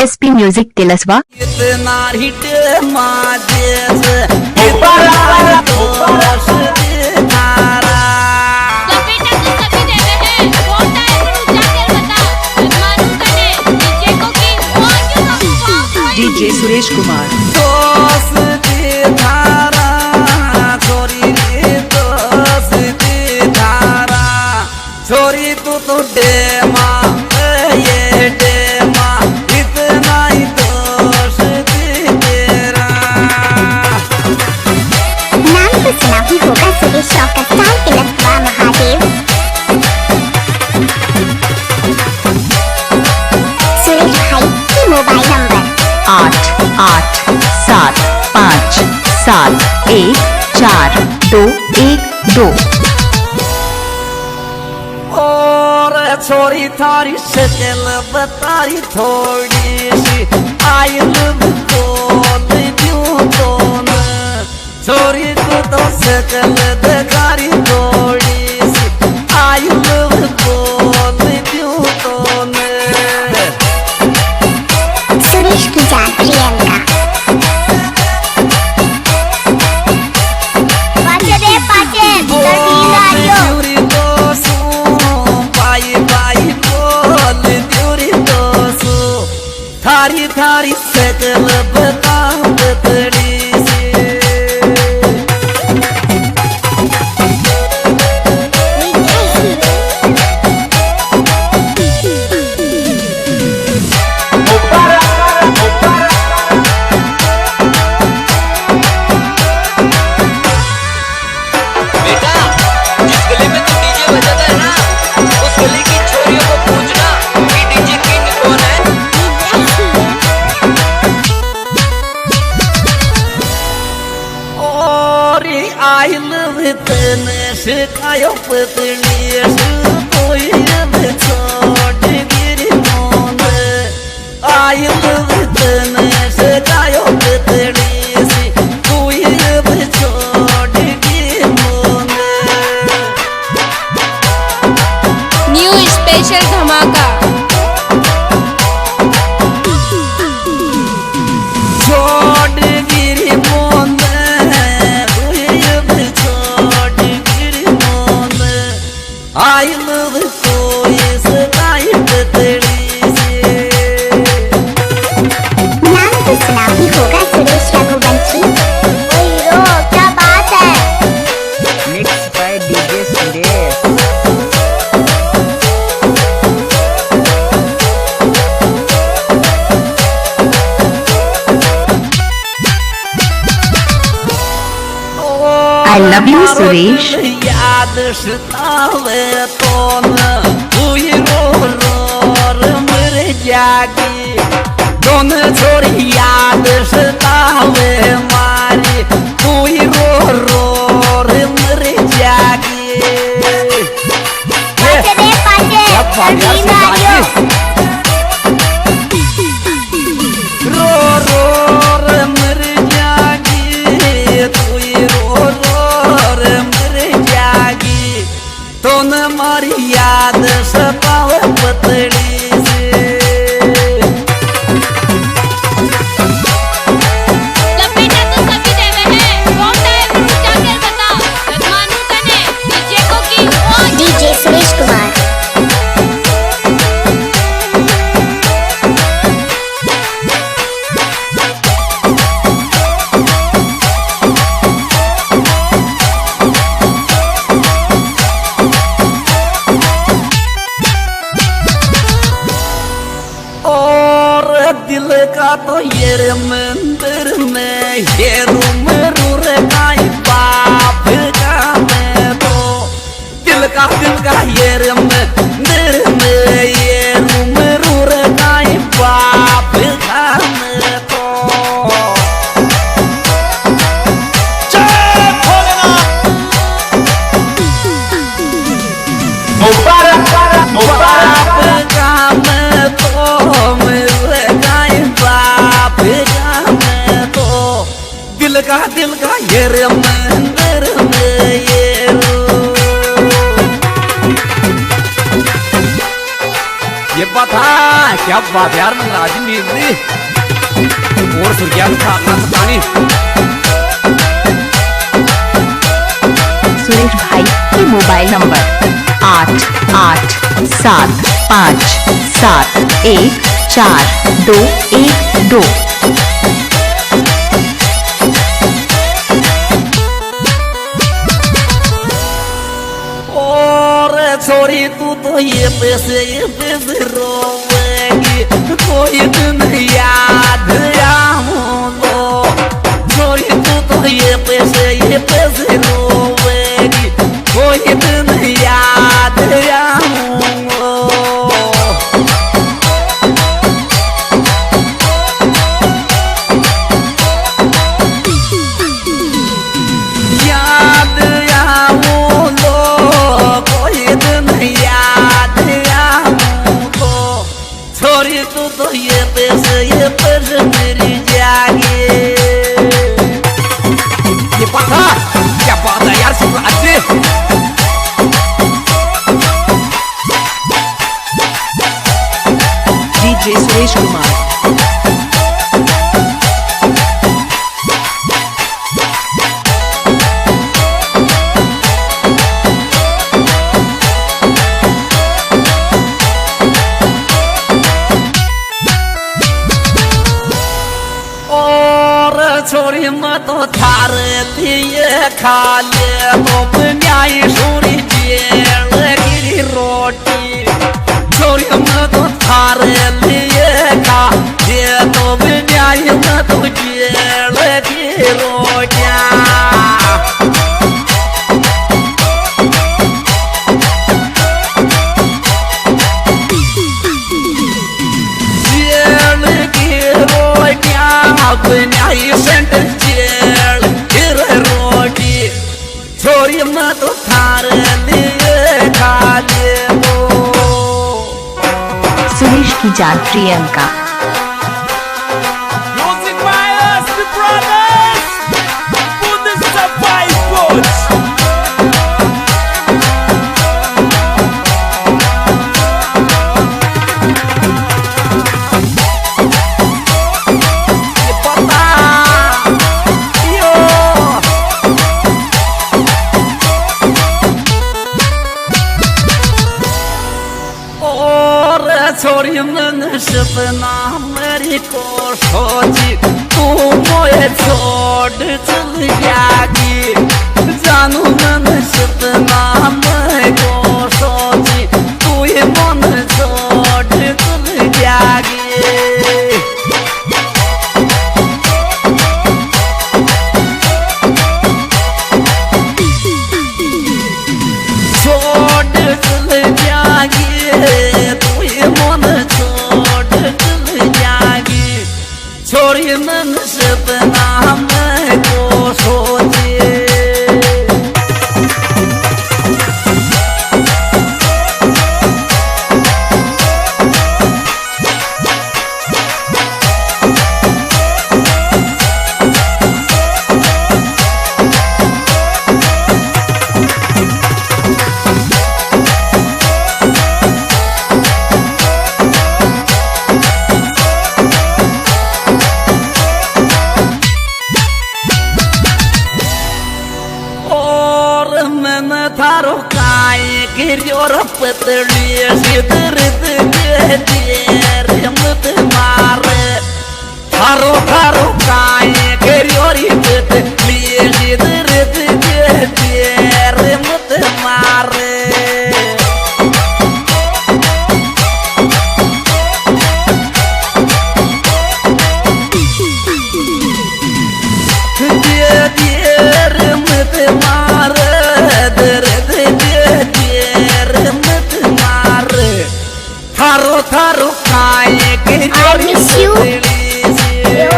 SP music Tilaswa. इतना hit माजेस DJ Suresh Kumar. छोरी तू तो डेमा ये डेमा इतना ही दोष तेरा। नाम तो सुना ही होगा सुरेश शौकत साल तिलस्वा महादेव। सुरेश भाई की मोबाइल नंबर 8875714212। और छोरी थारी शक्ल बतारी थोड़ी सी आई लव बोल क्यों तो न। छोरी तू तो शक्ल दिखारी थोड़ी सी आई लव बोल क्यों तो न। सुरेश की जान प्रियंका। पाचे दे पाचे दर्दी लारियो। थारी थारी सकल बता बतड़ी से। बेटा जिस गली में तू डीजे बजाता है ना उस गली की छोरियों को पूछना कि डीजे किंग कौन है। आई लव तने शिकायो पतली कोई अब छोड़ गिरी मोन। आई लव तने शिकायो पतली कोई अब छोड़ गिरी मोन। न्यू स्पेशल धमाका। छोड़ गिरी मोन आई लव कोई सगाई पतड़ी से। नाम तो सुना ही होगा सुरेश रघुवंशी। ओए रो क्या बात है। Mix by DJ Suresh. I love you Suresh. याद सतावे तो न हुई रो मर जागी। दोनों छोरी याद सतावे मारी हुई रो मर जागी। पाचे दे पाचे दर्दी लारियो। रो मर जागी तू रो मर जागी। तो न मारी याद सतावे पतड़ी से। लपेटा तो सभी देवे हैं कौन है जाकर बता मानू कने डीजे को की डीजे सुरेश कुमार। और दिल का तो ये मंदिर में ये रूम काई बाप का मैं तो। दिल का ये मंदिर में ये रूम काई बाप का मैं तो। बाप का मैं तो मेरे गाय बाप का मैं तो। दिल का ये मंदिर में ये पता क्या बात यार मैं आज नींद ली और सुर्खियां खाना पानी सुरेश भाई के मोबाइल नंबर 8875714212। और छोरी तू तो ये पैसे रोवेगी कोई दिन याद आऊंगा छोरी तू तो ये पैसे रोवेगी कोई दिन याद आऊंगा याद आऊंगा कोई दिन याद आऊंगा छोरी तू तो ये पैसे मेरी जागे ये पता क्या बात है यार सुन अच्छे डीजे सुरेश कुमार। और छोरी मत थार लिए खा ले तो न्याय छोरी जेल की रोटी छोरी मत थार लिए खा ये तो न्याय मत जेल की रोटियां जेल की रोटियां न्याय सेंटर जेल फिर रोटी छोरी मत थार लिए खा ले सुरेश की जान Priyanka. Music Bias, the brothers! Put this up by coach! ये पता यो और छोरी मन सपना मेरी को सोची तू मोए छोड़ चल जागी जानू मन सपना मेरे को सोची तू ये मन छोड़ चल जागी छोड़ चल जागी तू ये मन छोड़ चल जागी छोरी मन सपना मैं को सोचे और मैंने थारो काय गिरियोर पतली सिदर दे मत मारे थारो थारो काय गिरियोर पतली सिदर दे मत मारे मत मारे मत मारे थारो थारो काय के I miss you. Yo,